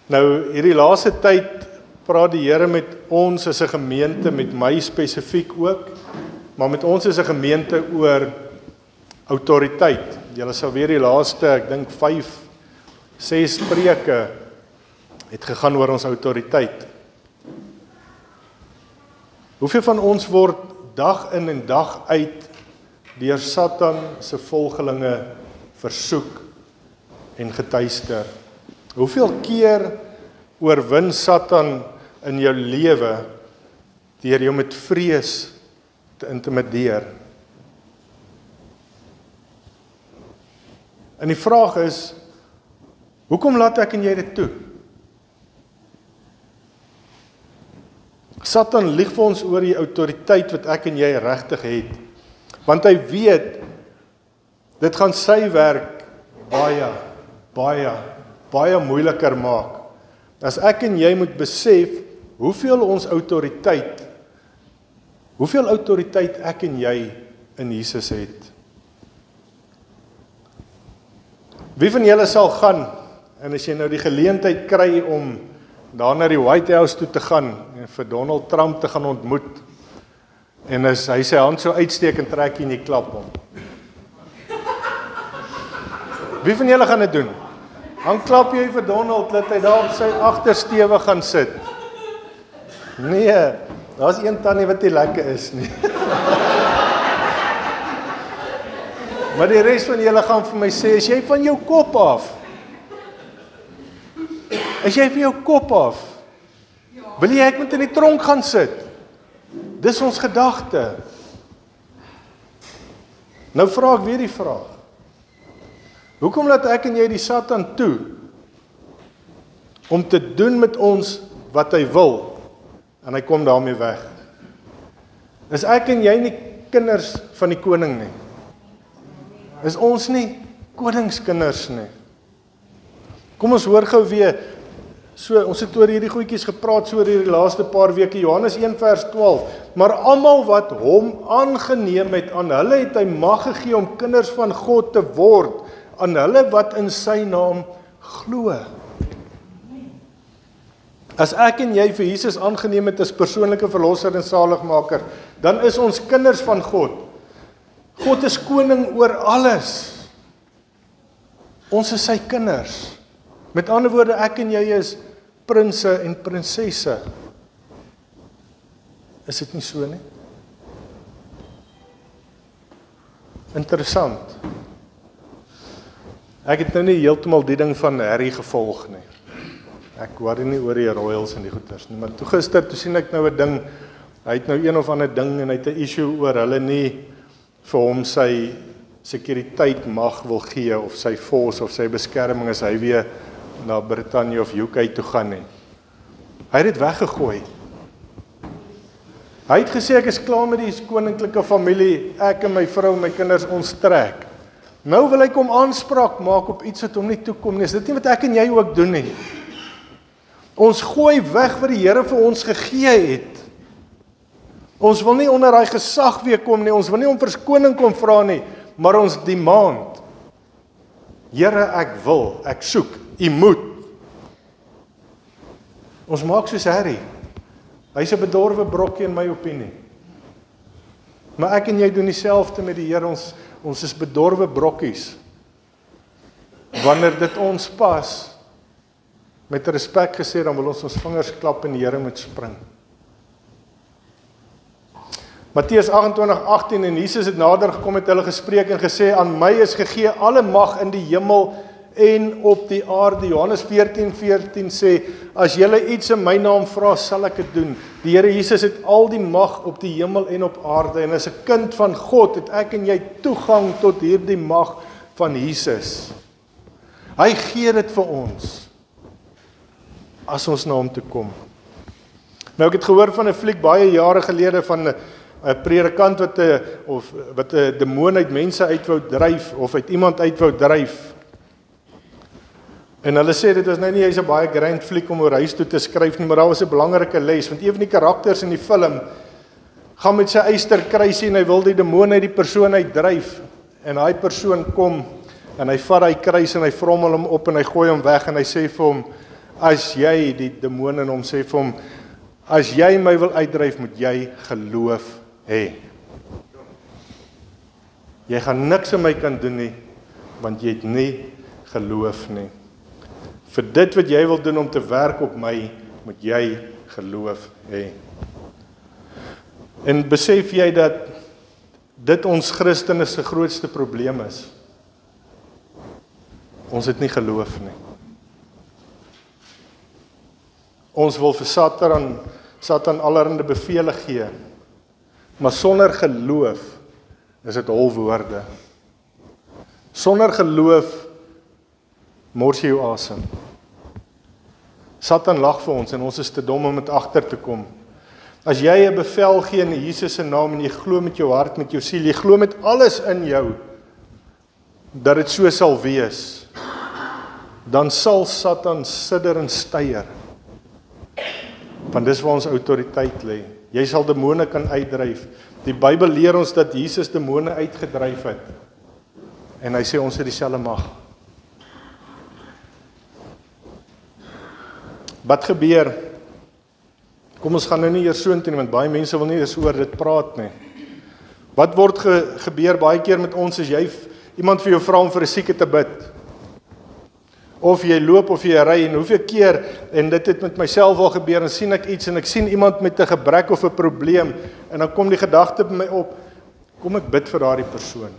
Nou, hierdie laaste tyd praat die Here met ons as 'n gemeente, met my spesifiek ook, maar met ons as 'n gemeente oor autoriteit. Julle sal weer die laaste, ek dink 5, 6 preke het gegaan oor ons autoriteit. Hoeveel van ons word dag in en dag uit deur Satan se volgelinge versoek en getuister? Hoeveel keer oorwin Satan in jou lewe deur jou met vrees te intimideer? En die vraag is, hoekom laat ek en jy dit toe? Satan lieg vir ons oor die autoriteit wat ek en jy regtig het. Want hy weet, dit gaan sy werk baie moeiliker maak. As ek en jy moet besef, hoeveel autoriteit ek en jy in Jesus het. Wie van julle sal gaan, en as jy nou die geleentheid kry om daar na die White House toe te gaan, en vir Donald Trump te gaan ontmoet, en as hy sy hand so uitsteek en trek in die klap om. Wie van julle gaan dit doen? Dan klap jy vir Donald, dat hy daar op sy agtersteewe gaan sit. Nee, daar's een tannie wat nie lekker is nie. Maar die res van julle gaan vir my sê, is jy van jou kop af? Is jy van jou kop af? Wil jy ek moet in die tronk gaan sit? Dis ons gedagte. Nou vra ek weer die vraag. Hoekom laat ek en jy die Satan toe om te doen met ons wat hy wil en hy kom daarmee weg? Is ek en jy nie kinders van die koning nie? Is ons nie koningskinders nie? Kom ons hoor gou weer, ons het oor hierdie goedjies gepraat so oor hierdie laaste paar weke, Johannes 1 vers 12, maar almal wat hom aangeneem het, aan hulle het hy mag gegee om kinders van God te word, aan hulle wat in sy naam glo. As ek en jy vir Jesus aangeneem het as persoonlike verlosser en saligmaker, dan is ons kinders van God. God is koning oor alles. Ons is sy kinders. Met ander woorde, ek en jy is prinse en prinsesse. Is dit nie so nie? Interessant. Ek het nou nie heeltemal die ding van Harry gevolg nie. Ek worry nie oor die royals en die goeters nie, maar toe gister, toe sien ek nou 'n ding, hy het nou een of ander ding en hy het 'n issue oor hulle nie vir hom sy sekuriteit mag wil gee, of sy force, of sy beskerming as hy weer na Brittanje of UK toe gaan nie. Hy het dit weggegooi. Hy het gesê, ek is klaar met die koninklike familie, ek en my vrou en my kinders, ons trek. Nou wil hy kom aanspraak maak op iets wat hom nie toekom nie. Is dit nie wat ek en jy ook doen nie? Ons gooi weg wat die Here vir ons gegee het. Ons wil nie onder daai gesag weer kom nie, ons wil nie om verskoning kom vra nie, maar ons demand. Here, ek wil, ek soek, U moet. Ons maak soos Harry. Hy's 'n bedorwe brokkie in my opinie. Maar ek en jy doen dieselfde met die Here, ons is bedorwe brokkies. Wanneer dit ons pas, met respek gesê, dan wil ons vingers klap en die Here moet spring. Matteus 28:18, en Jesus het nader gekom met hulle gespreek en gesê, aan my is gegee alle mag in die hemel en op die aarde. Johannes 14:14 sê, as julle iets in my naam vra, sal ek dit doen. Die Here Jesus het al die mag op die hemel en op aarde, en as 'n kind van God het ek en jy toegang tot hierdie mag van Jesus. Hy gee dit vir ons, as ons na hom toe kom. Nou ek het gehoor van 'n fliek baie jare gelede van 'n predikant wat 'n demoon uit mense uit wou dryf, of uit iemand uit wou dryf. En hulle sê dit was nou nie hy's 'n baie grand fliek om oor huis toe te skryf nie, maar daar was 'n belangrike les, want een van die karakters in die film gaan met sy eysterkruisie en hy wil die demoon uit die persoon uitdryf, en daai persoon kom en hy vat hy kruis en hy vrommel hom op en hy gooi hom weg en hy sê vir hom, as jy die demoon in hom sê vir hom, as jy my wil uitdryf, moet jy geloof hê. Jy gaan niks aan my kan doen nie, want jy het nie geloof nie. Vir dit wat jy wil doen om te werk op my, moet jy geloof hê. En besef jy dat dit ons Christene se grootste probleem is? Ons het nie geloof nie. Ons wil vir Satan allerhande bevele gee, maar sonder geloof is dit hol woorde. Sonder geloof mors jy jou asem. Satan lag vir ons en ons is te dom om dit agter te kom. As jy 'n bevel gee in Jesus se naam en jy glo met jou hart, met jou siel, jy glo met alles in jou dat dit so sal wees, dan sal Satan sidder en styer. Want dis waar ons autoriteit lê. Jy sal demone kan uitdryf. Die Bybel leer ons dat Jesus demone uitgedryf het. En hy sê ons het dieselfde mag. Wat gebeur? Kom ons gaan nou nie eers so intoe nie, want baie mense wil nie eers oor dit praat nie. Wat word gebeur baie keer met ons as jy iemand vir jou vra om vir 'n sieke te bid? Of jy loop of jy ry en hoeveel keer, en dit het met myself al gebeur, en sien ek iets en ek sien iemand met 'n gebrek of 'n probleem en dan kom die gedagte by my op, kom ek bid vir daardie persoon.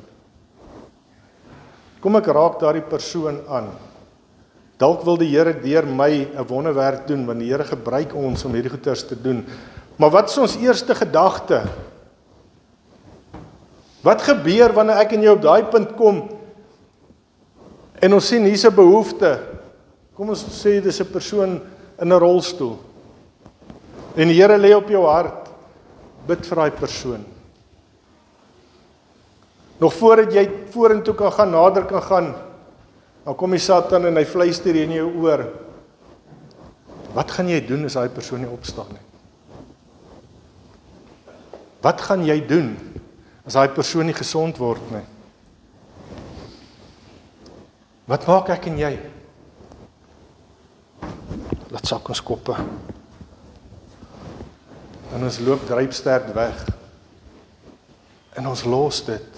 Kom ek raak daardie persoon aan. Dalk wil die Here deur my 'n wonderwerk doen, want die Here gebruik ons om hierdie goeders te doen. Maar wat is ons eerste gedagte? Wat gebeur wanneer ek en jy op daai punt kom en ons sien hier's 'n behoefte? Kom ons sê dis 'n persoon in 'n rolstoel. En die Here lê op jou hart, bid vir daai persoon. Nog voordat jy vorentoe kan gaan, nader kan gaan, dan kom die Satan en hy fluister in jou oor. Wat gaan jy doen as daai persoon nie opstaan nie? Wat gaan jy doen as daai persoon nie gesond word nie? Wat maak ek en jy? Laat sak ons koppe. En ons loop druipsterk weg. En ons los dit.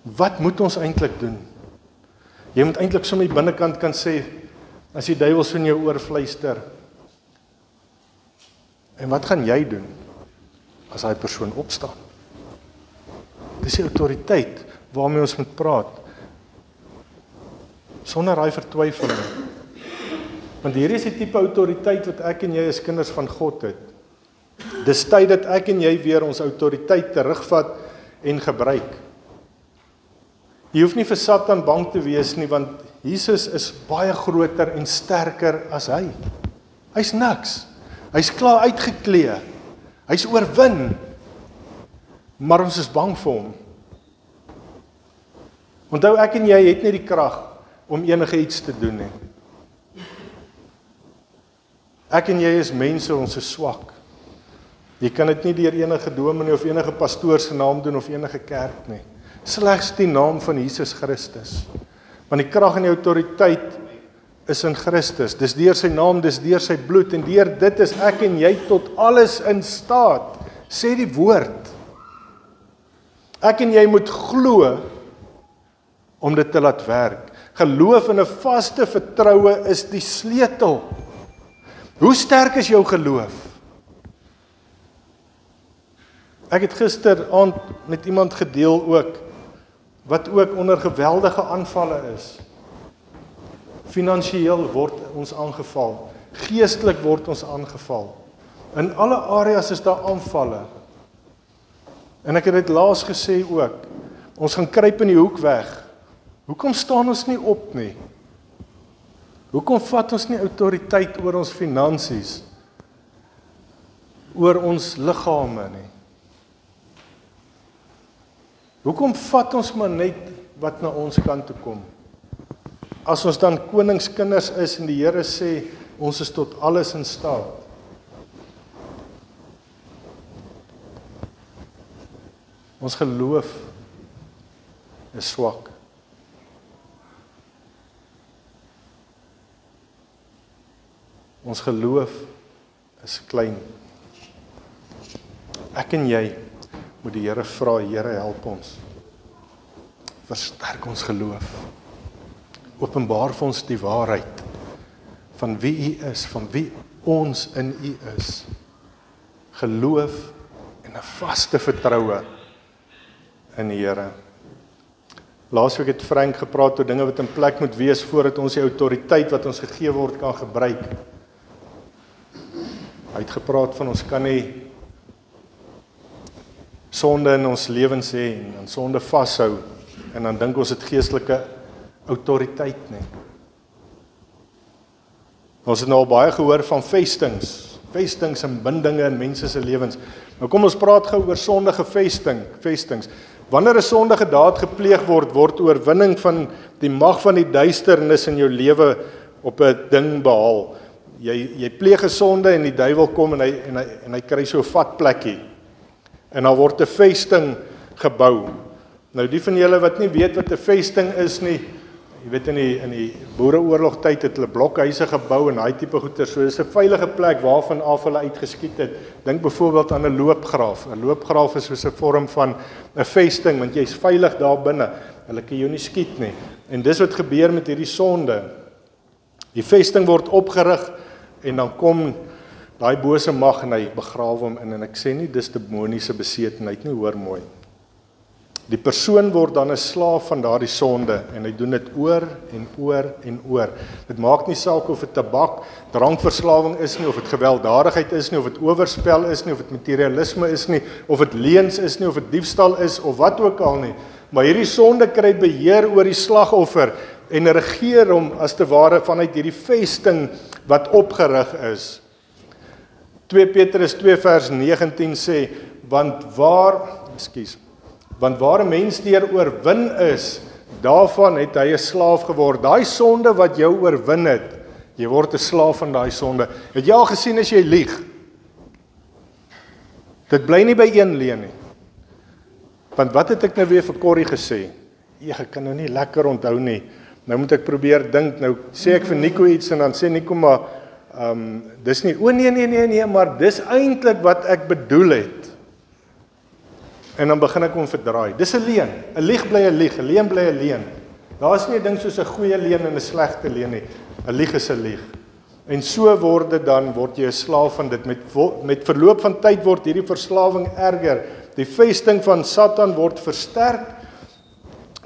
Wat moet ons eintlik doen? Jy moet eintlik sommer die binnekant kan sê, as die duiwel so in jou oor fluister. En wat gaan jy doen as daai persoon opstaan? Dis die autoriteit waarmee ons moet praat. Sonder daai vertwyfeling. Want hier is die tipe autoriteit wat ek en jy as kinders van God het. Dis tyd dat ek en jy weer ons autoriteit terugvat en gebruik. Jy hoef nie vir Satan bang te wees nie, want Jesus is baie groter en sterker as hy. Hy's niks. Hy's klaar uitgeklee. Hy's oorwin. Maar ons is bang vir hom. Onthou, ek en jy het nie die krag om enige iets te doen nie. Ek en jy is mense, ons is swak. Jy kan dit nie deur enige dominee of enige pastoor se naam doen of enige kerk nie. Slegs die naam van Jesus Christus. Want die krag en die autoriteit is in Christus. Dis deur sy naam, dis deur sy bloed, en deur dit is ek en jy tot alles in staat. Sê die woord. Ek en jy moet glo om dit te laat werk. Geloof en 'n vaste vertroue is die sleutel. Hoe sterk is jou geloof? Ek het gisteraand met iemand gedeel ook, wat ook onder geweldige aanvalle is. Finansiëel word ons aangeval. Geestelik word ons aangeval. In alle areas is daar aanvalle. En ek het dit laas gesê ook, ons gaan kruip in die hoek weg. Hoekom staan ons nie op nie? Hoekom vat ons nie autoriteit oor ons finansies, oor ons liggame nie? Hoekom vat ons maar net wat na ons kant toe kom? As ons dan koningskinders is en die Here sê, ons is tot alles in staat. Ons geloof is swak. Ons geloof is klein. Ek en jy moet die Here vra, Here help ons. Versterk ons geloof. Openbaar vir ons die waarheid van wie U is, van wie ons in U is. Geloof en 'n vaste vertroue in die Here. Laasweek het Frank gepraat oor dinge wat in plek moet wees voordat ons die autoriteit wat ons gegee word kan gebruik. Hy het gepraat van ons kan nie sonde in ons lewens hê en aan sonde vashou en dan dink ons het geestelike autoriteit nie. Ons het nou al baie gehoor van vestings en bindinge in mense se lewens. Nou kom ons praat gou oor sondige vestings. Wanneer 'n sondige daad gepleeg word, word oorwinning van die mag van die duisternis in jou lewe op 'n ding behaal. Jy pleeg 'n sonde en die duiwel kom en hy kry so 'n vat plekkie. En dan word 'n vesting gebou. Nou die van julle wat nie weet wat 'n vesting is nie, jy weet in die boereoorlog tyd het hulle blokhuise gebou en daai tipe goeder, so dis 'n veilige plek waarvan af hulle uitgeskiet het. Dink byvoorbeeld aan 'n loopgraaf. 'n Loopgraaf is soos 'n vorm van 'n vesting want jy's veilig daar binne. Hulle kan jou nie skiet nie. En dis wat gebeur met hierdie sonde. Die vesting word opgerig en dan kom daai bose mag en hy begrawe hom in, en ek sê nie dis demoniese besetenheid nie, hoor mooi. Die persoon word dan 'n slaaf van daardie sonde en hy doen dit oor en oor en oor. Dit maak nie saak of dit tabak, drankverslawing is nie, of dit gewelddadigheid is nie, of dit oorspel is nie, of dit materialisme is nie, of dit leuns is nie, of dit diefstal is of wat ook al nie. Maar hierdie sonde kry beheer oor die slagoffer en regeer hom as te ware vanuit hierdie vesting wat opgerig is. 2 Petrus 2 vers 19 sê, want waar 'n mens deur oorwin is, daarvan het hy 'n slaaf geword. Daai sonde wat jou oorwin het, jy word 'n slaaf van daai sonde. Het jy al gesien as jy lieg? Dit bly nie by een leuen nie. Want wat het ek nou weer vir Corrie gesê? Ek kan nou nie lekker onthou nie. Nou moet ek probeer dink. Nou sê ek vir Nico iets en dan sê Nico maar dis nie, nee, maar dis eintlik wat ek bedoel het. En dan begin ek hom verdraai. Dis 'n leuen. 'n Lieg bly 'n lieg, 'n leuen bly 'n leuen. Daar is nie 'n ding soos 'n goeie leuen en 'n slegte leuen nie. 'n Lieg is 'n lieg. En so word jy 'n slaaf van dit. Met verloop van tyd word hierdie verslawing erger. Die vesting van Satan word versterk.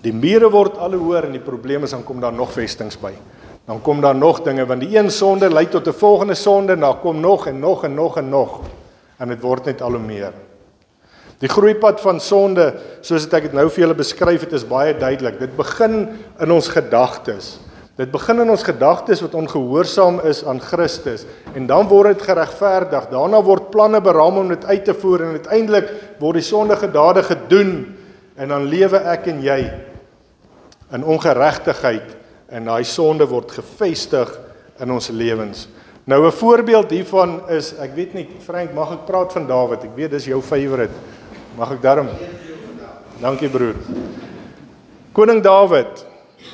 Die mure word al hoe hoër en die probleem is dan kom daar nog vestings by. Dan kom daar nog dinge, want die een sonde lei tot 'n volgende sonde, en daar kom nog en nog en nog en nog. En dit word net al hoe meer. Die groeipad van sonde, soos ek dit nou vir julle beskryf het, is baie duidelik. Dit begin in ons gedagtes. Dit begin in ons gedagtes wat ongehoorsaam is aan Christus. En dan word dit geregverdig. Daarna word planne beraam om dit uit te voer. En uiteindelik word die sondige dade gedoen. En dan lewe ek en jy in ongeregtigheid. En daai sonde word gevestig in ons lewens. Nou 'n voorbeeld hiervan is, ek weet nie, Frank, mag ek praat van Dawid? Ek weet dis jou favourite. Mag ek daarom? Dankie broer. Koning Dawid.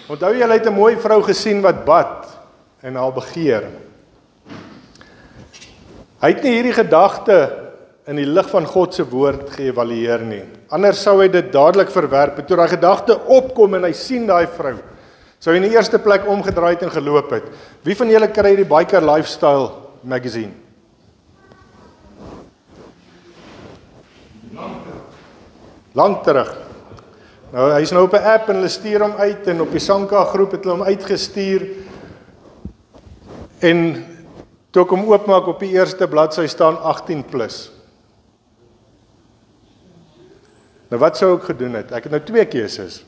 Onthou jy, hy het 'n mooi vrou gesien wat bad en haar begeer. Hy het nie hierdie gedagte in die lig van God se woord geëvalueer nie. Anders sou hy dit dadelik verwerp het. Toe daai gedagte opkom en hy sien daai vrou, sou hy in die eerste plek omgedraai het en geloop het. Wie van julle kry die Biker Lifestyle magazine? Lang terug. Nou, hy's nou op 'n app en hulle stuur hom uit en op die Sanka groep het hulle hom uitgestuur. En toe ek hom oopmaak op die eerste bladsy staan 18+. Nou wat sou ek gedoen het? Ek het nou 2 keuses.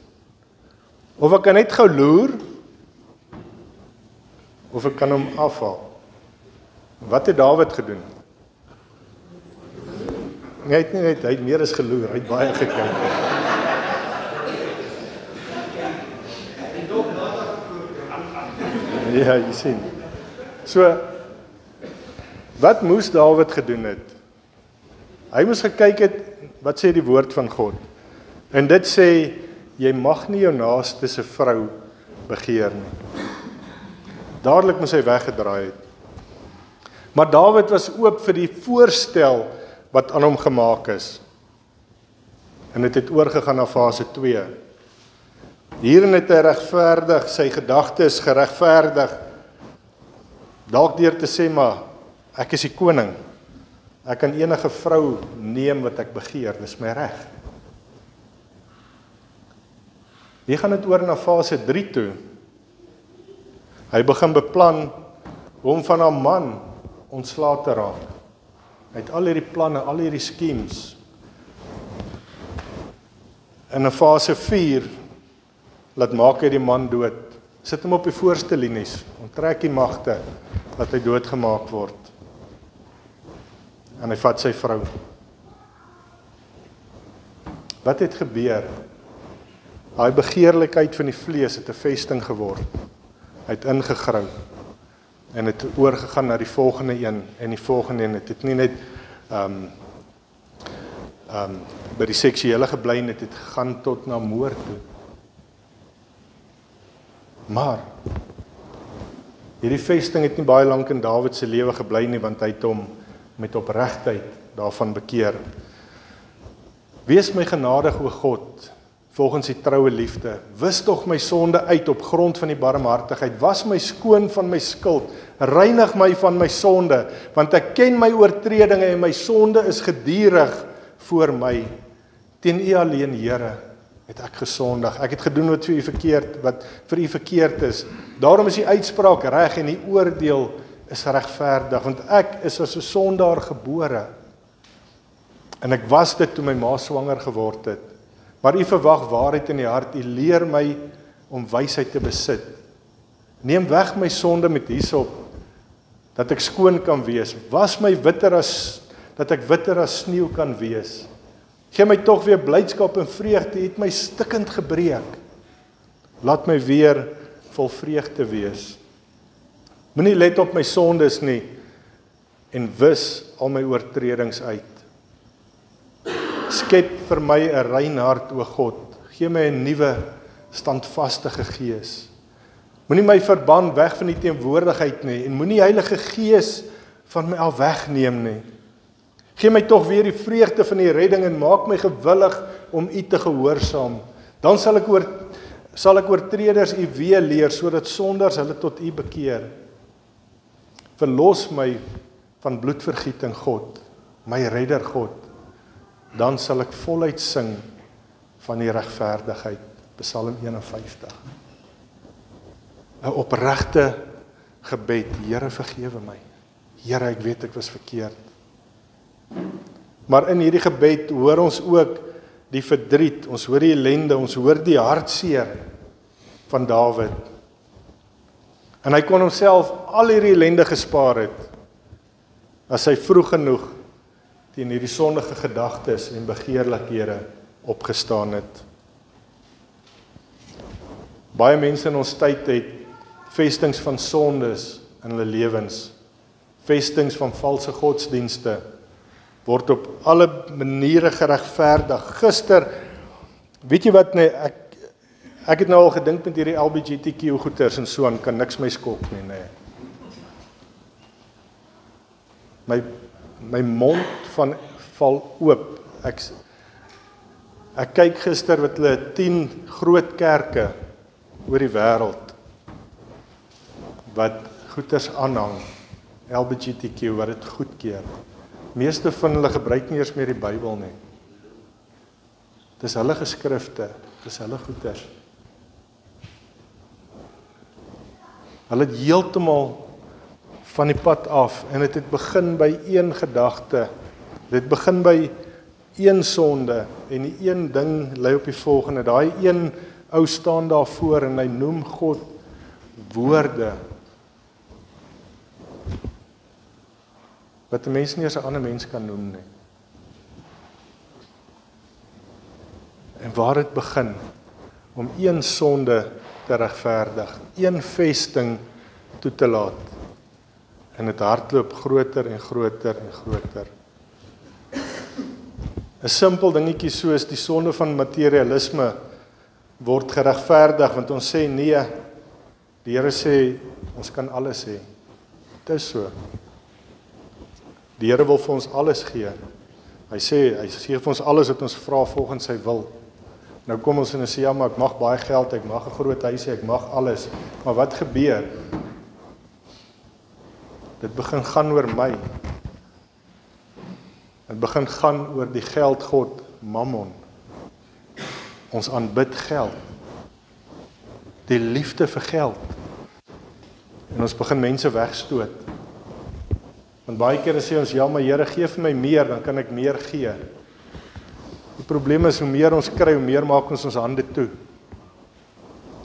Of ek kan net gou loer, of ek kan hom afhaal. Wat het Dawid gedoen? Nee, hy het meer as geloer, hy het baie gekyk. Ja, jy sien. So, wat moes Dawid gedoen het? Hy moes gekyk het, wat sê die woord van God? En dit sê, jy mag nie jou naaste se vrou begeer nie. Dadelik moes hy weggedraai het. Maar Dawid was oop vir die voorstel wat aan hom gemaak is. En dit het oorgegaan na fase 2. Hierin het hy regverdig, sy gedagtes geregverdig, dalk deur te sê, maar ek is die koning. Ek kan enige vrou neem wat ek begeer, dis my reg. Hier gaan dit oor na fase 3 toe. Hy begin beplan om van 'n man ontslae te raak. Hy het al hierdie planne, al hierdie schemes. In 'n fase 4 laat maak hy die man dood. Sit hom op die voorste linies, onttrek die magte, dat hy doodgemaak word. En hy vat sy vrou. Wat het gebeur? Daai begeerlikheid van die vlees het 'n vesting geword. Hy het ingegrou. En het oorgegaan na die volgende een, en die volgende een. Het nie net by die seksuele gebly, het gegaan tot na moord toe. Maar hierdie vesting het nie baie lank in Dawid se lewe gebly nie, want hy het hom met opregtheid daarvan bekeer. Wees my genadig, o God, volgens die troue liefde. Wis tog my sonde uit op grond van die barmhartigheid. Was my skoon van my skuld. Reinig my van my sonde, want ek ken my oortredinge en my sonde is gedurig voor my. Teen U alleen, Here, het ek gesondig. Ek het gedoen wat vir U verkeerd is. Daarom is die uitspraak reg en die oordeel is regverdig, want ek is as 'n sondaar gebore. En ek was dit toe my ma swanger geword het. Maar U verwag waarheid in die hart. U leer my om wysheid te besit. Neem weg my sonde met hyssop, dat ek skoon kan wees. Was my dat ek witter as sneeu kan wees. Gee my tog weer blydskap en vreugde. U het my stikkend gebreek. Laat my weer vol vreugde wees. Moenie let op my sondes nie en wis al my oortredings uit. Skep vir my 'n rein hart, o God. Gee my 'n nuwe, standvastige gees. Moenie my verban weg van die teenwoordigheid nie en moenie Heilige Gees van my af wegneem nie. Gee my tog weer die vreugde van die redding en maak my gewillig om U te gehoorsaam. Dan sal ek oortreders U weer leer, sodat sondaars hulle tot U bekeer. Verlos my van bloedvergieting, God, my redder God. Dan sal ek voluit sing van die regverdigheid. Psalm 51. 'n Opregte gebed. Here, vergewe my. Here, ek weet ek was verkeerd. Maar in hierdie gebed hoor ons ook die verdriet, ons hoor die ellende, ons hoor die hartseer van Dawid. En hy kon homself al hierdie ellende gespaar het, as hy vroeg genoeg teen hierdie sondige gedagtes en begeerlikhede opgestaan het. Baie mense in ons tyd het vestings van sondes in hulle lewens, vestings van valse godsdienste, word op alle maniere geregverdig. Gister, weet jy wat, nee, ek het nou al gedink met hierdie LGBTQ goeters en so aan, kan niks my skok nie, nee. My mond val oop. Ek kyk gister wat hulle 10 groot kerke oor die wêreld wat goeters aanhang, LGBTQ, wat dit goedkeur. Meeste van hulle gebruik nie eers meer die Bybel nie. Dis hulle geskrifte, dis hulle goeters. Hulle het heeltemal van die pad af en dit het begin by een gedagte. Dit begin by een sonde en die een ding lei op die volgende. Daai een ou staan daarvoor en hy noem God woorde wat 'n mens nie as 'n ander mens kan noem nie. En waar dit begin om een sonde te regverdig, een vesting toe te laat. En dit hardloop groter en groter en groter. 'n Simpel dingetjie soos die sonde van materialisme word geregverdig, want ons sê nee, die Here sê ons kan alles hê. Dit is so. Die Here wil vir ons alles gee. Hy sê vir ons alles wat ons vra volgens sy wil. Nou kom ons en sê, ja, maar ek mag baie geld, ek mag 'n groot huisie, ek mag alles. Maar wat gebeur? Dit begin gaan oor my. Dit begin gaan oor die geldgod Mammon. Ons aanbid geld. Die liefde vir geld. En ons begin mense wegstoot. Want baie kere sê ons, ja, maar Here, gee vir my meer, dan kan ek meer gee. Die probleem is, hoe meer ons kry, hoe meer maak ons hande toe.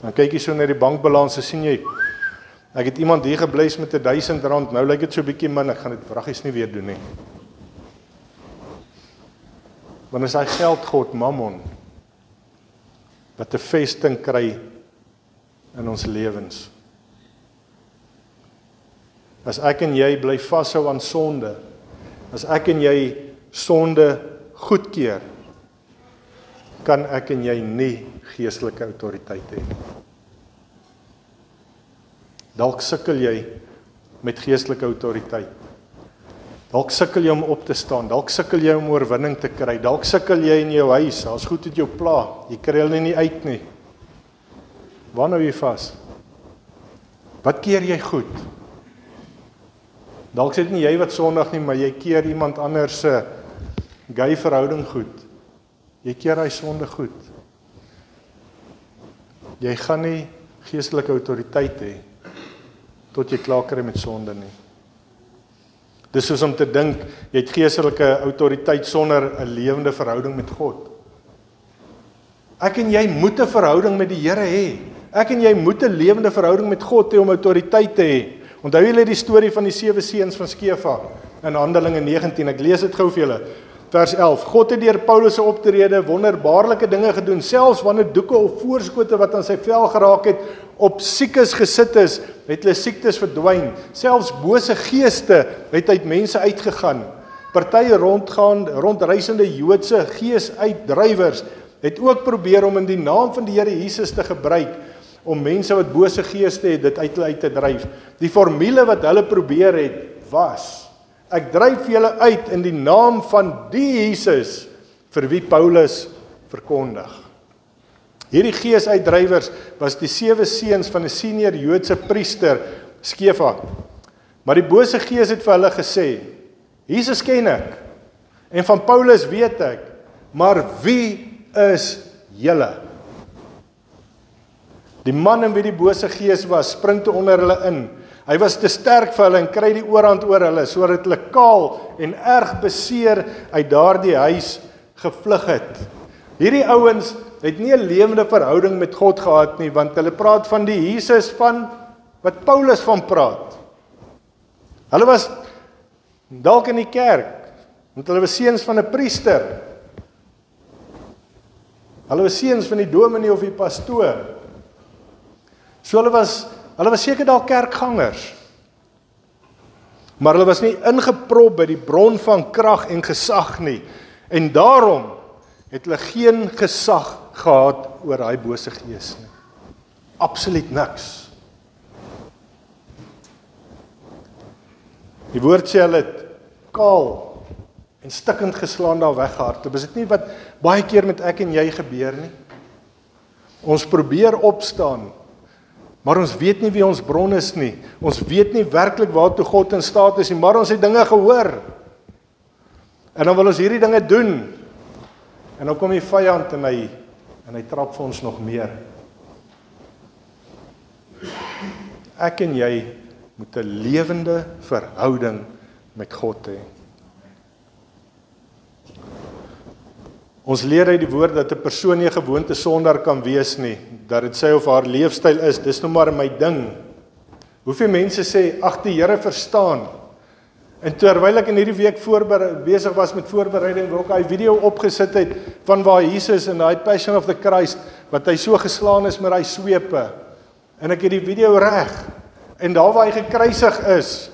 Dan kyk jy so na die bankbalans en sien jy, ek het iemand hier gebleis met R1000, nou lyk dit so 'n bietjie min, ek gaan dit vraggies nie weer doen nie. Want is hy geldgod Mammon wat 'n vesting kry in ons lewens. As ek en jy bly vashou aan sonde, as ek en jy sonde goedkeur, kan ek en jy nie geestelike autoriteit hê. Dalk sukkel jy met geestelike autoriteit. Dalk sukkel jy om op te staan, dalk sukkel jy om oorwinning te kry, dalk sukkel jy in jou huis, as goed het jou pla, jy kry hulle nie uit nie. Waar nou jy vas? Wat keer jy goed? Dalk sê dit nie jy wat sondig nie, maar jy keer iemand anders se gay verhouding goed. Jy keer hy sonde goed. Jy gaan nie geestelike autoriteit hê tot jy klaar kry met sonde nie. Dis soos om te dink jy het geestelike autoriteit sonder 'n lewende verhouding met God. Ek en jy moet 'n verhouding met die Here hê. Ek en jy moet 'n lewende verhouding met God hê om autoriteit te hê. Onthou julle die storie van die 7 seuns van Skefa in Handelinge 19. Ek lees dit gou vir julle. Vers 11. God het deur Paulus se optrede wonderbaarlike dinge gedoen, selfs wanneer doeke of voorskote wat aan sy vel geraak het op siekes gesit is, het hulle siektes verdwyn. Selfs bose geeste het uit mense uitgegaan. Partye rondreisende Joodse geesuitdrywers het ook probeer om in die naam van die Here Jesus te gebruik om mense wat bose geeste het dit uit te dryf. Die formule wat hulle probeer het was: ek dryf julle uit in die naam van die Jesus vir wie Paulus verkondig. Hierdie geesuitdrywers was die 7 seuns van 'n senior Joodse priester, Skefa. Maar die bose gees het vir hulle gesê: Jesus ken ek en van Paulus weet ek, maar wie is julle? Die man in wie die bose gees was, spring toe onder hulle in. Hy was te sterk vir hulle en kry die oorhand oor hulle, sodat hulle kaal en erg beseer uit daardie huis gevlug het. Hierdie ouens het nie 'n lewende verhouding met God gehad nie, want hulle praat van die Jesus van wat Paulus van praat. Hulle was dalk in die kerk, want hulle was seuns van 'n priester. Hulle was seuns van die dominee of die pastoor. So hulle was seker dalk kerkgangers. Maar hulle was nie ingeprop by die bron van krag en gesag nie. En daarom het hulle geen gesag gehad oor daai bose gees nie. Absoluut niks. Die woord sê hulle het kaal en stikkend geslaan daar weghardloop. Is dit nie wat baie keer met ek en jy gebeur nie? Ons probeer opstaan, maar ons weet nie wie ons bron is nie. Ons weet nie werklik waartoe God in staat is nie, maar ons het dinge gehoor. En dan wil ons hierdie dinge doen. En dan kom die vyand en hy trap vir ons nog meer. Ek en jy moet 'n lewende verhouding met God hê. Ons leer uit die woord dat 'n persoon nie 'n gewoonte sondaar kan wees nie, dat dit sy of haar leefstyl is, dis nou maar my ding. Hoeveel mense sê, ag die Here verstaan. En terwyl ek in hierdie week besig was met voorbereiding, waar ek daai video opgesit het van waar Jesus in daai Passion of the Christ, wat hy so geslaan is met daai swepe. En ek het die video reg. En daar waar hy gekruisig is,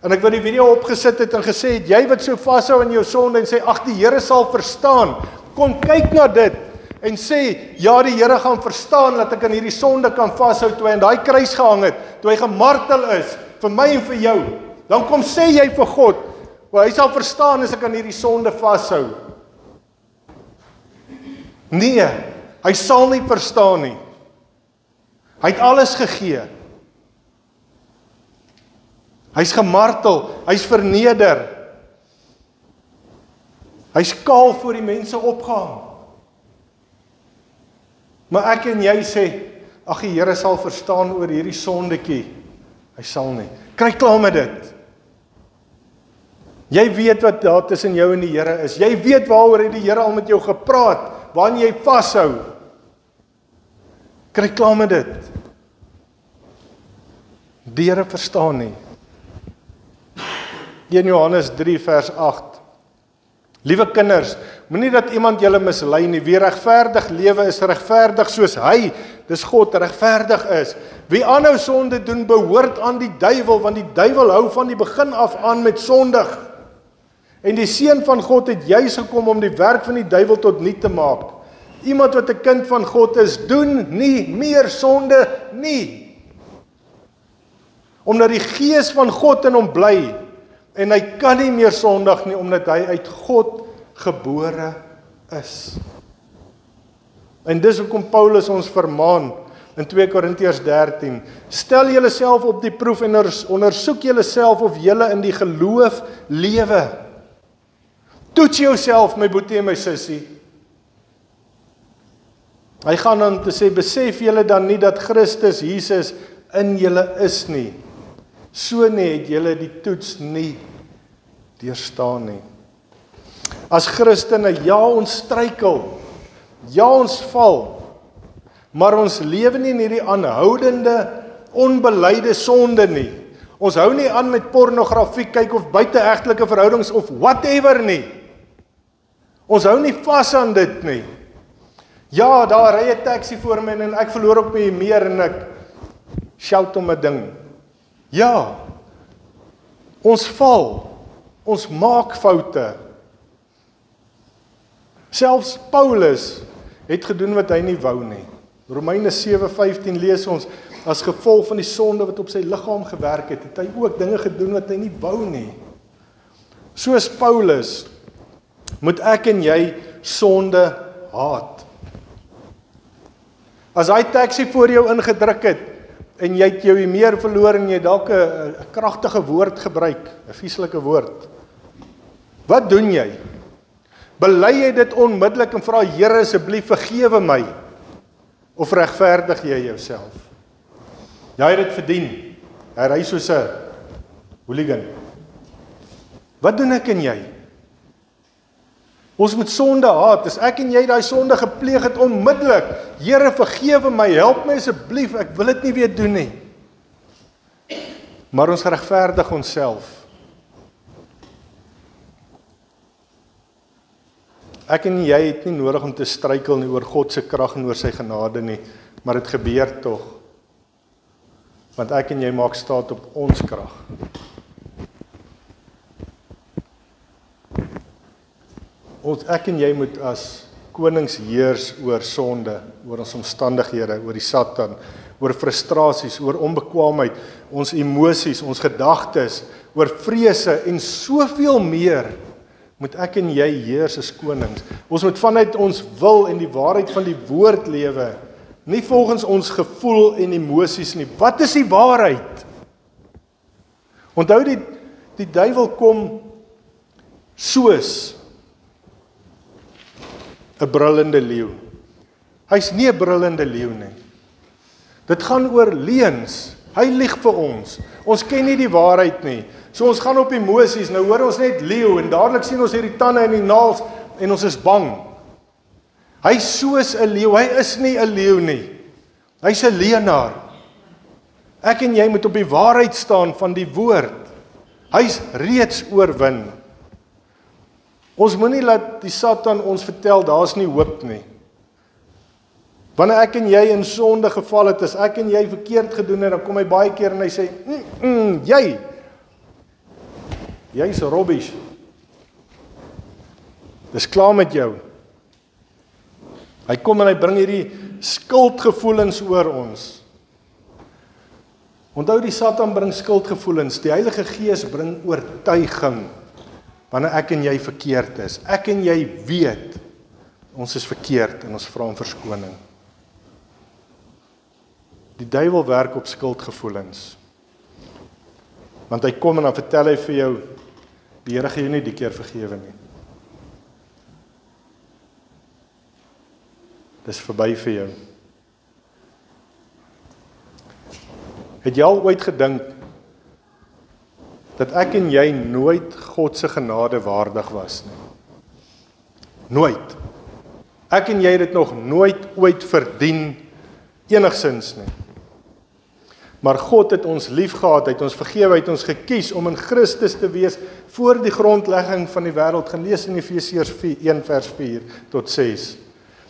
en ek wou die video opgesit het en gesê het, jy wat so vashou in jou sonde en sê, ag die Here sal verstaan. Kom kyk na dit en sê, ja die Here gaan verstaan dat ek in hierdie sonde kan vashou toe hy in daai kruis gehang het, toe hy gemartel is vir my en vir jou. Dan kom sê jy vir God, Want hy sal verstaan as ek aan hierdie sonde vashou. Nee, hy sal nie verstaan nie. Hy het alles gegee. Hy's gemartel, hy's verneder. Hy's kaal voor die mense opgehang. Maar ek en jy sê, ag die Here sal verstaan oor hierdie sondetjie. Hy sal nie. Kry klaar met dit. Jy weet wat daar tussen jou en die Here is. Jy weet waaroor het die Here al met jou gepraat, waarin jy vashou. Kry klaar met dit. Die Here verstaan nie. 1 Johannes 3 vers 8. Liewe kinders, moenie dat iemand julle mislei nie. Wie regverdig lewe is regverdig soos hy, dis God, regverdig is. Wie aanhou sonde doen, behoort aan die duiwel, want die duiwel hou van die begin af aan met sondig. En die Seun van God het juis gekom om die werk van die duiwel tot niet te maak. Iemand wat 'n kind van God is, doen nie meer sonde nie. Omdat die Gees van God in hom bly, en hy kan nie meer sondig nie, omdat hy uit God gebore is. En dis hoekom Paulus ons vermaan in 2 Korintiërs 13. Stel julleself op die proef en ondersoek julleself of julle in die geloof lewe. Toets jouself, my boetie en my sussie. Hy gaan dan te sê, besef julle dan nie dat Christus Jesus in julle is nie. So nie het julle die toets nie deurstaan nie. As Christene, ja ons struikel, ja ons val, maar ons lewe nie in hierdie aanhoudende, onbeleide sonde nie. Ons hou nie aan met pornografie kyk of buiteegtelike verhoudings of whatever nie. Ons hou nie vas aan dit nie. Ja, daar ry 'n taxi voor my en ek verloor op my meer en ek shout om 'n ding. Ja, ons val, ons maak foute. Selfs Paulus het gedoen wat hy nie wou nie. Romeine 7:15 lees ons, as gevolg van die sonde wat op sy liggaam gewerk het, het hy ook dinge gedoen wat hy nie wou nie. Soos Paulus, moet ek en jy sonde haat. As hy taxi voor jou ingedruk het, en jy het jou meer verloor en jy dalk 'n kragtige woord gebruik, 'n vieslike woord. Wat doen jy? Bely jy dit onmiddellik en vra Here asseblief vergewe my? Of regverdig jy jouself? Jy het dit verdien. Hy ry soos 'n hooligan. Wat doen ek en jy? Ons moet sonde haat. As ek en jy daai sonde gepleeg het onmiddellik, Here vergewe my, help my asseblief, ek wil dit nie weer doen nie. Maar ons regverdig onsself. Ek en jy het nie nodig om te struikel nie oor God se krag en oor sy genade nie, maar dit gebeur tog. Want ek en jy maak staat op ons krag. Ek en jy moet as konings heers oor sonde, oor ons omstandighede, oor die Satan, oor frustrasies, oor onbekwaamheid, ons emosies, ons gedagtes, oor vrese en soveel meer moet ek en jy heers as konings. Ons moet vanuit ons wil en die waarheid van die woord lewe, nie volgens ons gevoel en emosies nie. Wat is die waarheid? Onthou die duiwel kom soos 'n brullende leeu. Hy's nie 'n brullende leeu nie. Dit gaan oor leuns. Hy lieg vir ons. Ons ken nie die waarheid nie. So ons gaan op emosies. Nou hoor ons net leeu en dadelik sien ons hierdie tande en die naels en ons is bang. Hy's soos 'n leeu. Hy is nie 'n leeu nie. Hy's 'n leienaar. Ek en jy moet op die waarheid staan van die woord. Hy's reeds oorwin. Ons moenie laat die Satan ons vertel daar's nie hoop nie. Wanneer ek en jy in sonde geval het, as ek en jy verkeerd gedoen het, dan kom hy baie keer en hy sê, jy's rubbish. Dis klaar met jou. Hy kom en hy bring hierdie skuldgevoelens oor ons. Onthou die Satan bring skuldgevoelens, die Heilige Gees bring oortuiging. wanneer ek en jy verkeerd is. Ek en jy weet, ons is verkeerd en ons vra om verskoning. Die duiwel werk op skuldgevoelens. Want hy kom en dan vertel hy vir jou, die Here gaan jou nie die keer vergewe nie. Dis verby vir jou. Het jy al ooit gedink dat ek en jy nooit God se genade waardig was nie? Nooit. Ek en jy het dit nog nooit ooit verdien, enigsins nie. Maar God het ons lief gehad, het ons vergewe, het ons gekies om in Christus te wees voor die grondlegging van die wêreld, gelees in Efesiërs 1 vers 4 tot 6.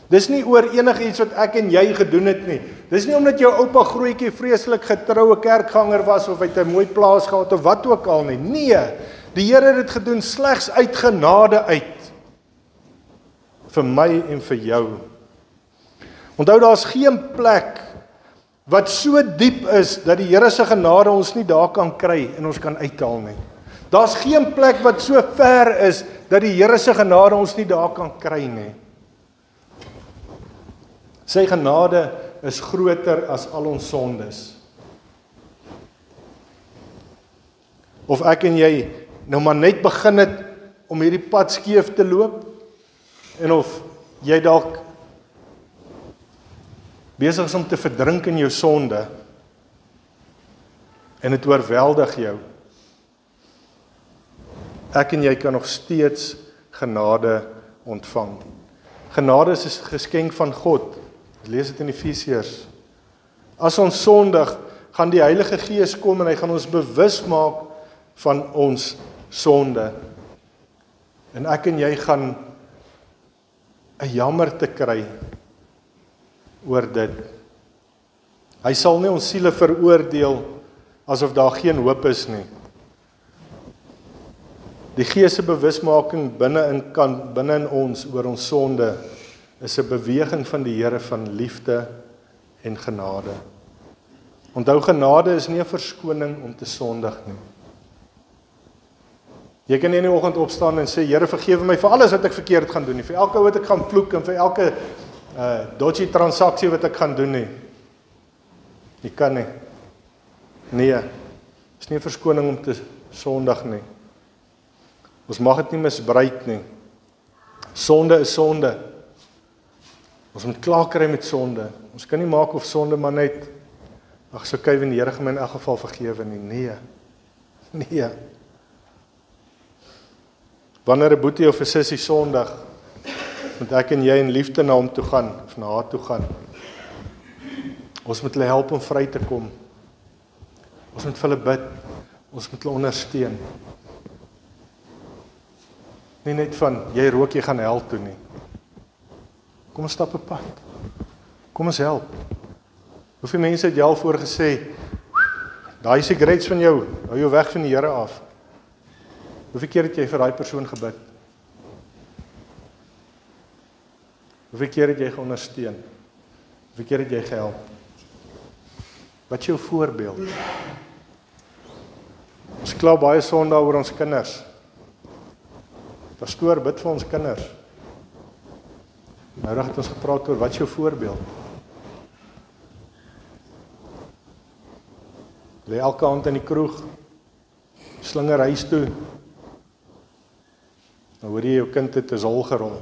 Dis nie oor enigiets wat ek en jy gedoen het nie. Dis nie omdat jou oupa grootjie vreeslik getroue kerkganger was of hy 'n mooi plaas gehad of wat ook al nie. Nee, die Here het dit gedoen slegs uit genade uit. Vir my en vir jou. Onthou, daar's geen plek wat so diep is dat die Here se genade ons nie daar kan kry en ons kan uithaal nie. Daar's geen plek wat so ver is dat die Here se genade ons nie daar kan kry nie. Sy genade is groter as al ons sondes. Of ek en jy nou maar net begin het om hierdie pad skeef te loop, en of jy dalk besig is om te verdrink in jou sonde, en dit oorweldig jou. Ek en jy kan nog steeds genade ontvang. Genade is 'n geskenk van God. Lees dit in Efesiërs. As ons sondig, gaan die Heilige Gees kom en hy gaan ons bewus maak van ons sonde. En ek en jy gaan 'n jammer te kry oor dit. Hy sal nie ons siele veroordeel asof daar geen hoop is nie. Die Gees se bewusmaking binne in ons oor ons sonde is 'n beweging van die Here van liefde en genade. Onthou, genade is nie 'n verskoning om te sondig nie. Jy kan nie in die oggend opstaan en sê, Here vergewe my vir alles wat ek verkeerd gaan doen nie, vir elke wat ek gaan vloek en vir elke dodgy transaksie wat ek gaan doen nie. Jy kan nie. Nee, is nie 'n verskoning om te sondig nie. Ons mag dit nie misbruik nie. Sonde is sonde. Ons moet klaar kry met sonde. Ons kan nie maak of sonde maar net, ag so kyk, die Here gaan my in elk geval vergewe nie. Nee. Nee. Wanneer 'n boetie of 'n sussie sondig, moet ek en jy in liefde na hom toe gaan, of na haar toe gaan. Ons moet hulle help om vry te kom. Ons moet vir hulle bid. Ons moet hulle ondersteun. Nie net van, jy rook, jy gaan hel toe nie. Kom ons stap 'n pad. Kom ons help. Hoeveel mense het jy al voorgesê, daai sigarets van jou, hou jou weg van die Here af. Hoeveel keer het jy vir daai persoon gebid? Hoeveel keer het jy geondersteun? Hoeveel keer het jy gehelp? Wat is jou voorbeeld? Ons kla baie sonde oor ons kinders. Pastoor, bid vir ons kinders. Nou het ons gepraat oor wat is jou voorbeeld? Lê elke aand in die kroeg, slinger huis toe. Nou hoor jy jou kind het 'n zol gerol.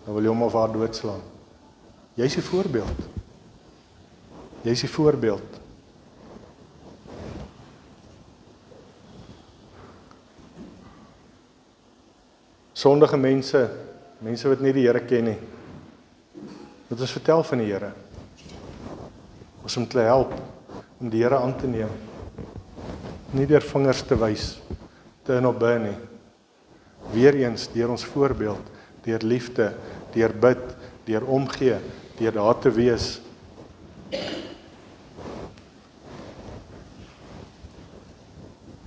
Nou wil jy hom of haar doodslaan. Jy is die voorbeeld. Jy is die voorbeeld. Sondige mense wat nie die Here ken nie, moet ons vertel van die Here. Ons moet hulle help om die Here aan te neem. Nie deur vingers te wys, te inopbou nie. Weereens deur ons voorbeeld, deur liefde, deur bid, deur omgee, deur daar te wees.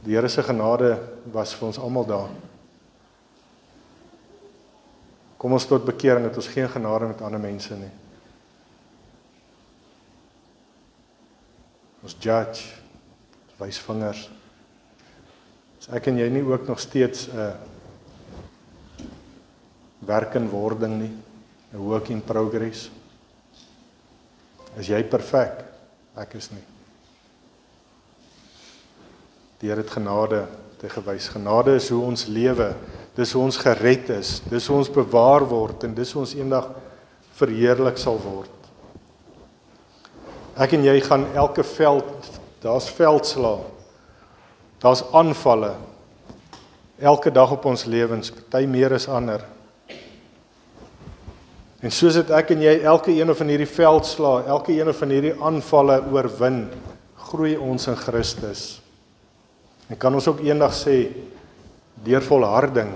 Die Here se genade was vir ons almal daar. Kom ons tot bekering, het ons geen genade met ander mense nie. Ons judge, wys vingers. Is ek en jy nie ook nog steeds 'n werk in wording nie, 'n work in progress? Is jy perfek? Ek is nie. Die Here het genade te gewys. Genade is hoe ons lewe, dis hoe ons gered is, dis hoe ons bewaar word en dis hoe ons eendag verheerlik sal word. Ek en jy gaan elke veld, daar's veldslae, daar's aanvalle, elke dag op ons lewens, party meer as ander. En soos dit ek en jy elke een van hierdie veldslae, elke een van hierdie aanvalle oorwin, groei ons in Christus. En kan ons ook eendag sê, deur volharding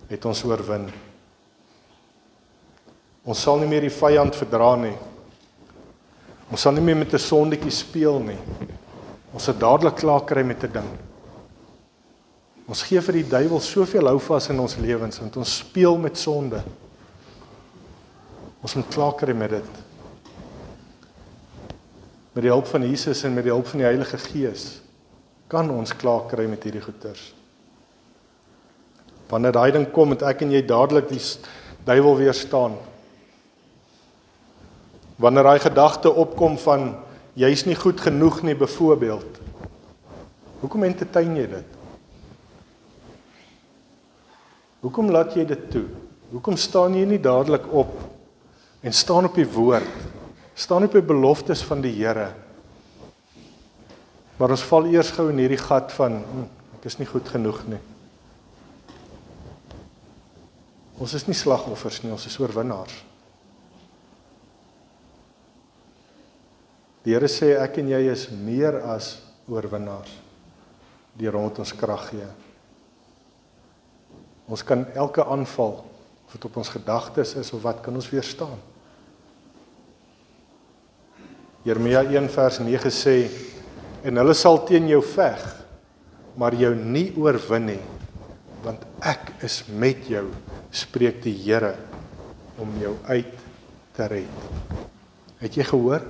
het ons oorwin. Ons sal nie meer die vyand verdra nie. Ons sal nie meer met 'n sondetjie speel nie. Ons sal dadelik klaar kry met 'n ding. Ons gee vir die duiwel soveel houvas in ons lewens, want ons speel met sonde. Ons moet klaar kry met dit. Met die hulp van Jesus en met die hulp van die Heilige Gees kan ons klaar kry met hierdie goeters. Wanneer daai ding kom, het ek en jy dadelik die duiwel weerstaan. Wanneer daai gedagte opkom van jy's nie goed genoeg nie, byvoorbeeld. Hoekom entertain jy dit? Hoekom laat jy dit toe? Hoekom staan jy nie dadelik op en staan op die woord? Staan op die beloftes van die Here? Maar ons val eers gou in hierdie gat van ek is nie goed genoeg nie. Ons is nie slagoffers nie, ons is oorwinnaars. Die Here sê ek en jy is meer as oorwinnaars deur hom wat ons krag gee. Ons kan elke aanval, of dit op ons gedagtes is of wat, kan ons weerstaan. Jeremia 1 vers 9 sê, en hulle sal teen jou veg, maar jou nie oorwin nie, want ek is met jou, spreek die Here, om jou uit te red. Het jy gehoor?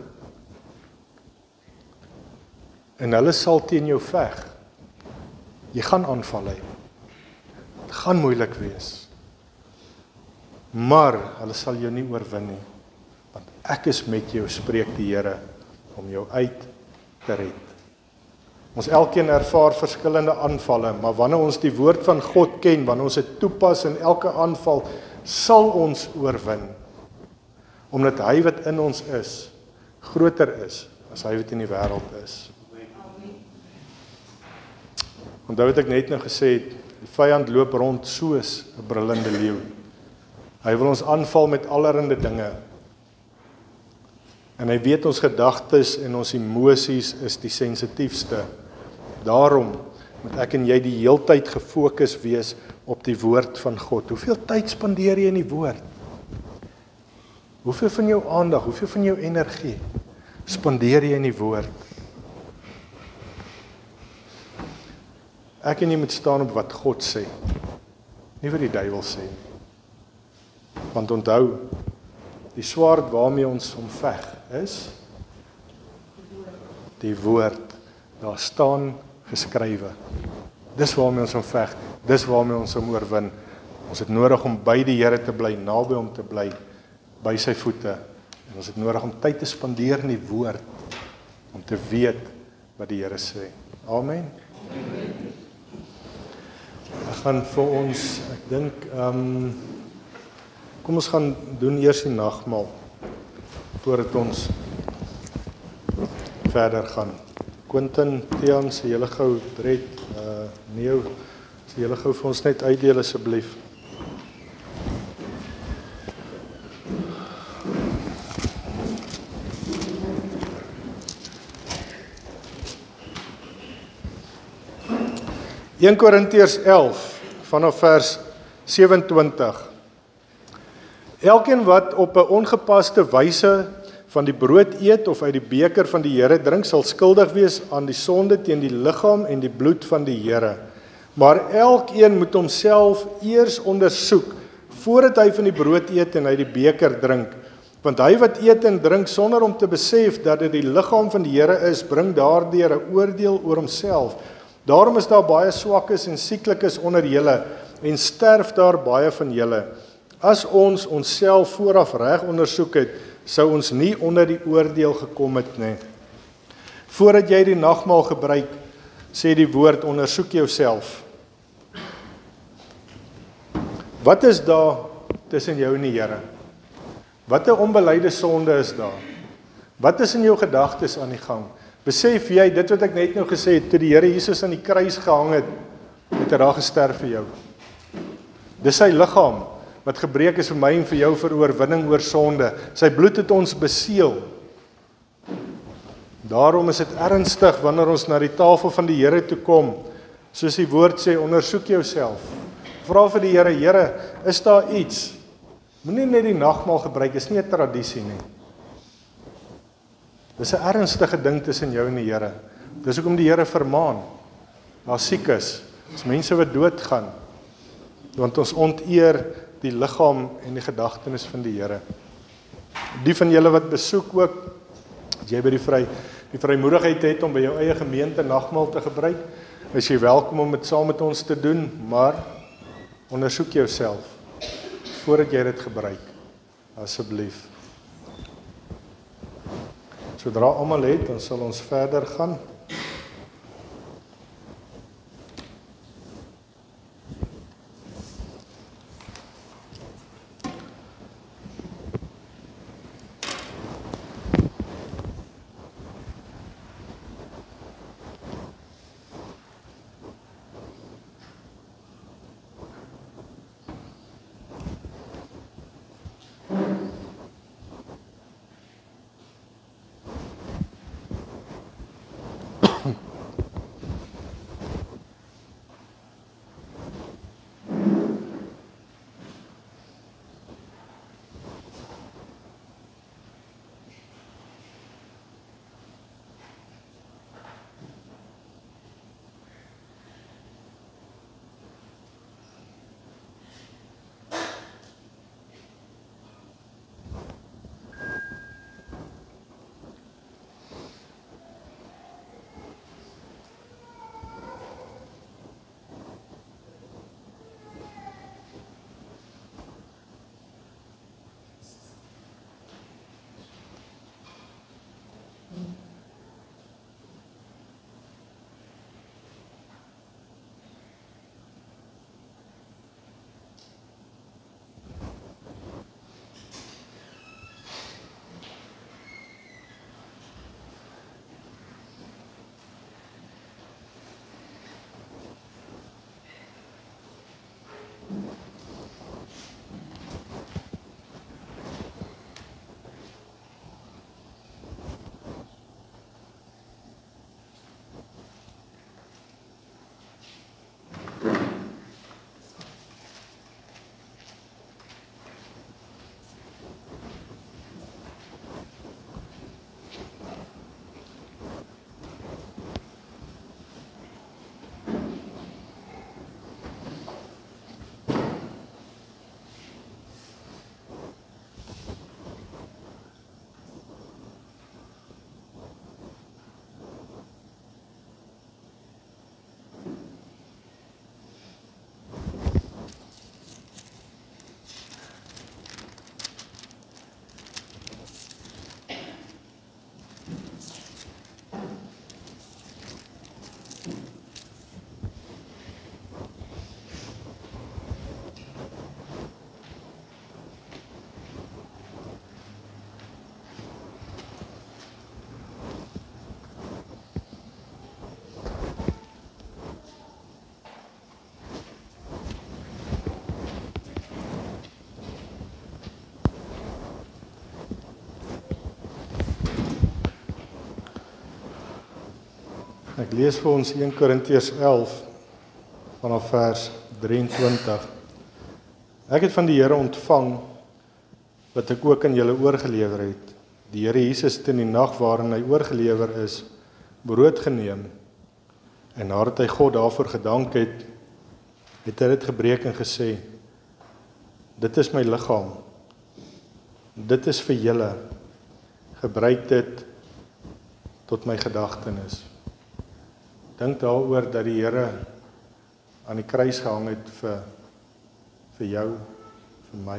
En hulle sal teen jou veg. Jy gaan aanval hê. Dit gaan moeilik wees. Maar hulle sal jou nie oorwin nie, want ek is met jou, spreek die Here, om jou uit te red. Ons elkeen ervaar verskillende aanvalle, maar wanneer ons die woord van God ken, wanneer ons dit toepas in elke aanval, sal ons oorwin. Omdat hy wat in ons is, groter is as hy wat in die wêreld is. Onthou het ek net nou gesê, die vyand loop rond soos 'n brullende leeu. Hy wil ons aanval met allerlei dinge. En hy weet ons gedagtes en ons emosies is die sensitiefste. Daarom moet ek en jy die heeltyd gefokus wees op die woord van God. Hoeveel tyd spandeer jy in die woord? Hoeveel van jou aandag, hoeveel van jou energie spandeer jy in die woord? Ek en jy moet staan op wat God sê, nie wat die duiwel sê nie. Want onthou, die swaard waarmee ons omveg is die woord. Daar staan geskrywe. Dis waarmee ons omveg, dis waarmee ons oorwin. Ons het nodig om by die Here te bly, naby hom te bly, by sy voete. En ons het nodig om tyd te spandeer in die woord, om te weet wat die Here sê. Amen. Ek gaan vir ons, ek dink, kom ons gaan doen eers die nagmaal, voordat ons verder gaan. Quentin, Tian, sê julle gou, Brett, Neo, sê julle gou vir ons net uitdeel asseblief. In Korintiërs 11 vanaf vers 27. Elkeen wat op 'n ongepaste wyse van die brood eet of uit die beker van die Here drink, sal skuldig wees aan die sonde teen die liggaam en die bloed van die Here. Maar elkeen moet homself eers ondersoek voordat hy van die brood eet en uit die beker drink. Want hy wat eet en drink sonder om te besef dat dit die liggaam van die Here is, bring daardeur 'n oordeel oor homself. Daarom is daar baie swakkes en sieklikes onder julle en sterf daar baie van julle. As ons onsself vooraf reg ondersoek het, sou ons nie onder die oordeel gekom het nie. Voordat jy die nagmaal gebruik, sê die woord, ondersoek jouself. Wat is daar tussen jou en die Here? Wat 'n onbeleide sonde is daar? Wat is in jou gedagtes aan die gang? Besef jy dit wat ek net nou gesê het, toe die Here Jesus aan die kruis gehang het, het hy daar gesterf vir jou. Dis sy liggaam wat gebreek is vir my en vir jou vir oorwinning oor sonde. Sy bloed het ons beseël. Daarom is dit ernstig wanneer ons na die tafel van die Here toe kom, soos die woord sê, ondersoek jouself. Vra vir die Here, Here, is daar iets? Moenie net die nagmaal gebruik, is nie 'n tradisie nie. Dis 'n ernstige ding tussen jou en die Here. Dis hoekom die Here vermaan. Daar siekes, dis mense wat doodgaan, want ons onteer die liggaam en die gedagtenis van die Here. Die van julle wat besoek ook, as jy by die vrymoedigheid het om by jou eie gemeente nagmaal te gebruik, is jy welkom om dit saam met ons te doen, maar ondersoek jouself voordat jy dit gebruik, asseblief. Sodra almal het, dan sal ons verder gaan. Ek lees vir ons 1 Korintiërs 11 vanaf vers 23. Ek het van die Here ontvang wat ek ook aan julle oorgelewer het. Die Here Jesus het in die nag waarin hy oorgelewer is, brood geneem en nadat hy God daarvoor gedank het, het hy dit gebreek en gesê: Dit is my liggaam. Dit is vir julle. Gebruik dit tot my gedagtenis. Dink daaroor dat die Here aan die kruis gehang het vir jou, vir my.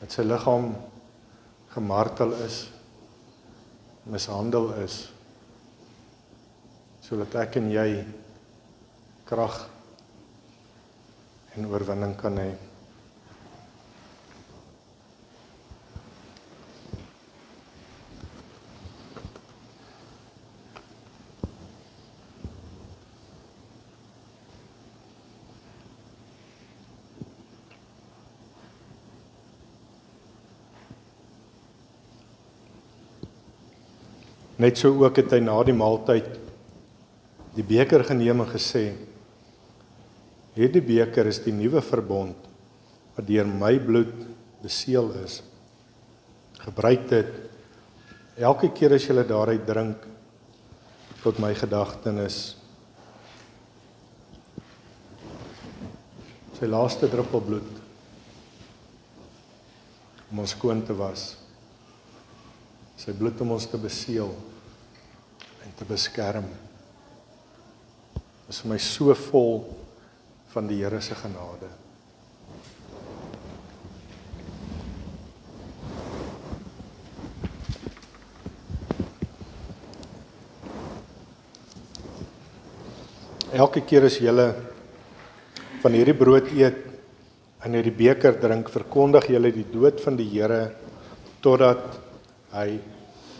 Dat sy liggaam gemartel is, mishandel is, sodat ek en jy krag en oorwinning kan hê. Net so ook het hy na die maaltyd die beker geneem en gesê, hierdie beker is die nuwe verbond, wat deur my bloed beseël is. Gebruik dit, elke keer as jy daaruit drink, tot my gedagtenis. Sy laaste druppel bloed, om ons skoon te was. Sy bloed om ons te beseël en te beskerm. Is vir my so vol van die Here se genade. Elke keer as julle van hierdie brood eet en hierdie beker drink, verkondig julle die dood van die Here totdat hy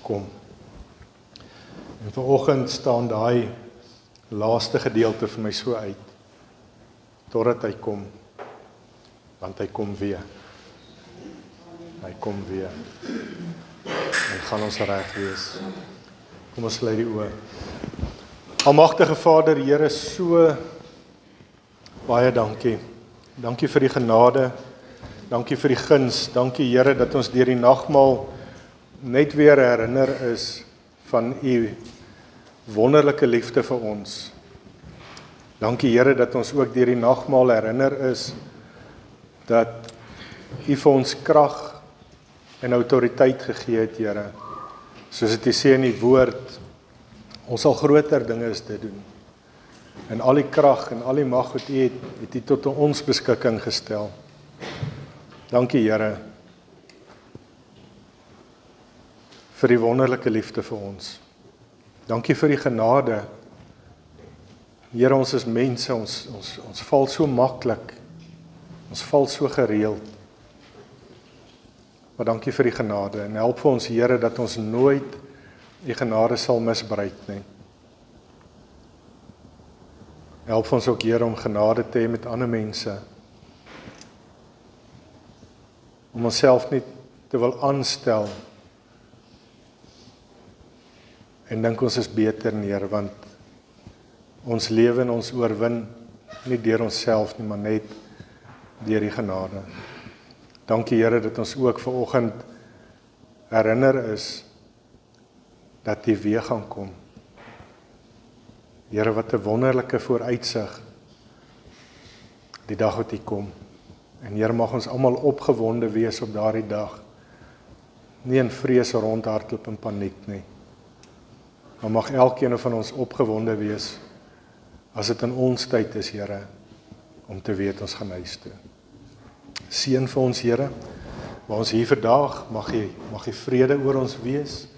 kom. En vanoggend staan daai laaste gedeelte vir my so uit, totdat hy kom, want hy kom weer. Hy kom weer. En gaan ons reg wees. Kom ons sluit die oë. Almagtige Vader, Here, so baie dankie. Dankie vir die genade, dankie vir die guns, dankie Here dat ons deur die nagmaal net weer herinner is van u wonderlike liefde vir ons. Dankie Here dat ons ook deur die nagmaal herinner is dat u vir ons krag en autoriteit gegee het, Here. Soos dit sê in die woord, ons sal groter dinge as dit doen. En al die krag en al die mag wat u het u tot ons beskikking gestel. Dankie Here vir die wonderlike liefde vir ons. Dankie vir die genade. Here, ons is mense, ons val so maklik. Ons val so gereeld. Maar dankie vir die genade en help vir ons Here dat ons nooit die genade sal misbruik nie. Help ons ook Here om genade te hê met ander mense. Om onsself nie te wil aanstel en dink ons is beter neer, want ons lewe en ons oorwin nie deur onsself nie, maar net deur die genade. Dankie Here dat ons ook vanoggend herinner is dat U weer gaan kom. Here, wat 'n wonderlike vooruitsig die dag wat U kom. En Here, mag ons almal opgewonde wees op daardie dag. Nie in vrees rondhardloop en paniek nie. Maar mag elkeen van ons opgewonde wees as dit in ons tyd is, Here, om te weet ons gaan huis toe. Seën vir ons, Here, waar ons hier vandag, mag jy vrede oor ons wees.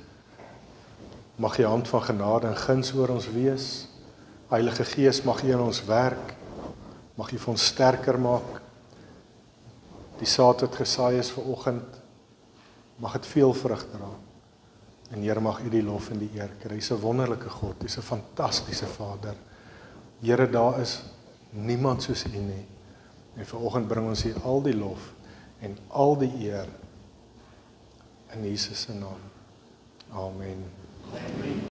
Mag jy hand van genade en guns oor ons wees. Heilige Gees, mag jy in ons werk. Mag jy vir ons sterker maak. Die saad wat gesaai is vanoggend, mag dit veel vrug dra. En Here, mag U die lof en die eer kry. U is 'n wonderlike God, U is 'n fantastiese Vader. Here, daar is niemand soos U nie. En vanoggend bring ons U al die lof en al die eer in Jesus se naam. Amen.